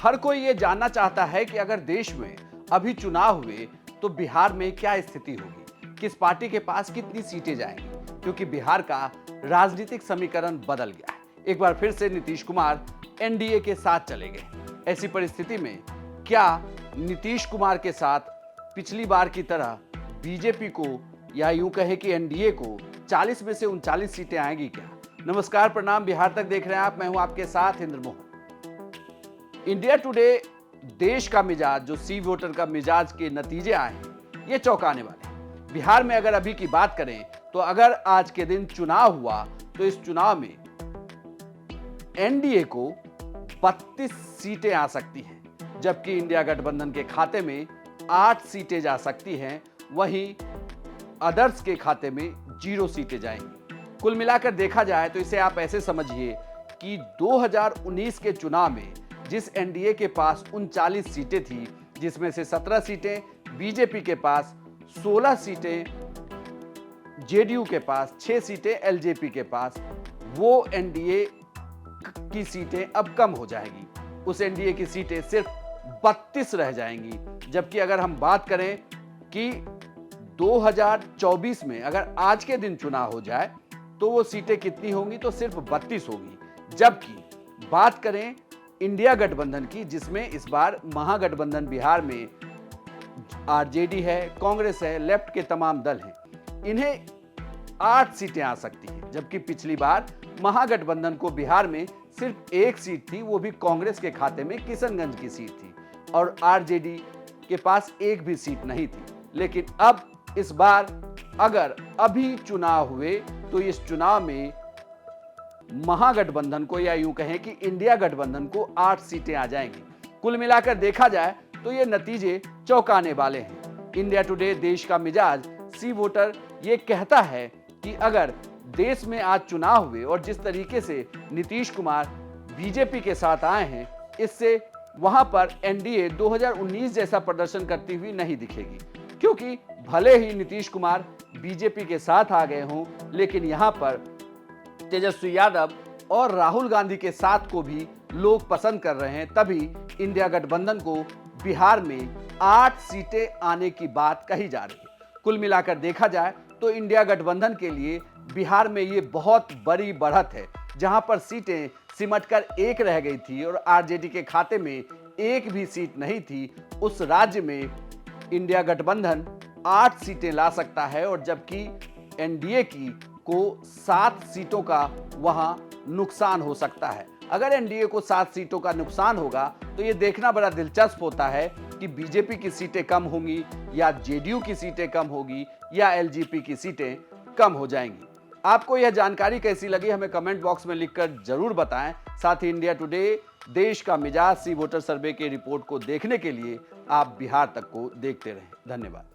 हर कोई ये जानना चाहता है कि अगर देश में अभी चुनाव हुए तो बिहार में क्या स्थिति होगी, किस पार्टी के पास कितनी सीटें जाएंगी, क्योंकि बिहार का राजनीतिक समीकरण बदल गया है। एक बार फिर से नीतीश कुमार एनडीए के साथ चले गए। ऐसी परिस्थिति में क्या नीतीश कुमार के साथ पिछली बार की तरह बीजेपी को या यूं कहें कि एनडीए को 40 में से 39 सीटें आएंगी क्या? नमस्कार, प्रणाम, बिहार तक देख रहे हैं आप। मैं हूं आपके साथ इंद्र मोहन। इंडिया टुडे देश का मिजाज, जो सी वोटर का मिजाज के नतीजे आए हैं, ये चौंकाने वाले हैं। बिहार में अगर अभी की बात करें तो अगर आज के दिन चुनाव हुआ तो इस चुनाव में एनडीए को 32 सीटें आ सकती हैं, जबकि इंडिया गठबंधन के खाते में 8 सीटें जा सकती हैं। वहीं अदर्स के खाते में 0 सीटें जाएंगी। कुल मिलाकर देखा जाए तो इसे आप ऐसे समझिए कि 2019 के चुनाव में जिस एनडीए के पास 39 सीटें थी, जिसमें से 17 सीटें बीजेपी के पास, 16 सीटें जेडीयू के पास, 6 सीटें एलजेपी के पास, वो एनडीए की सीटें अब कम हो जाएगी। उस एनडीए की सीटें सिर्फ 32 रह जाएंगी। जबकि अगर हम बात करें कि 2024 में अगर आज के दिन चुनाव हो जाए तो वो सीटें कितनी होंगी, तो सिर्फ 32 होगी। जबकि बात करें इंडिया गठबंधन की, जिसमें इस बार महागठबंधन बिहार में आरजेडी है, कांग्रेस है, लेफ्ट के तमाम दल हैं, इन्हें 8 सीटें आ सकती हैं। जबकि पिछली बार महागठबंधन को बिहार में सिर्फ 1 सीट थी, वो भी कांग्रेस के खाते में किशनगंज की सीट थी, और आरजेडी के पास 1 भी सीट नहीं थी। लेकिन अब इस बार अगर अभी चुनाव हुए तो इस चुनाव में महागठबंधन को, या यूं कहें कि इंडिया गठबंधन को 8 सीटें आ जाएंगी। कुल मिलाकर देखा जाए तो ये नतीजे चौंकाने वाले हैं। इंडिया टुडे देश का मिजाज सी वोटर ये कहता है कि अगर देश में आज चुनाव हुए और जिस तरीके से नीतीश कुमार बीजेपी के साथ आए हैं, इससे वहां पर एनडीए 2019 जैसा प्रदर्शन करती हुई नहीं दिखेगी। क्योंकि भले ही नीतीश कुमार बीजेपी के साथ आ गए हों, लेकिन यहां पर तेजस्वी यादव और राहुल गांधी के साथ को भी लोग पसंद कर रहे हैं। तभी इंडिया गठबंधन को बिहार में 8 सीटें आने की बात कही जा रही है। कुल मिलाकर देखा जाए तो इंडिया गठबंधन के लिए बिहार में ये बहुत बड़ी बढ़त है। जहां पर सीटें सिमटकर 1 रह गई थी और आरजेडी के खाते में 1 भी सीट नहीं थी, उस राज्य में इंडिया गठबंधन 8 सीटें ला सकता है, और जबकि एनडीए को 7 सीटों का वहां नुकसान हो सकता है। अगर एनडीए को 7 सीटों का नुकसान होगा तो यह देखना बड़ा दिलचस्प होता है कि बीजेपी की सीटें कम होंगी, या जेडीयू की सीटें कम होगी, या एलजेपी की सीटें कम हो जाएंगी। आपको यह जानकारी कैसी लगी हमें कमेंट बॉक्स में लिखकर जरूर बताएं। साथ ही इंडिया टुडे देश का मिजाज सी वोटर सर्वे के रिपोर्ट को देखने के लिए आप बिहार तक को देखते रहें। धन्यवाद।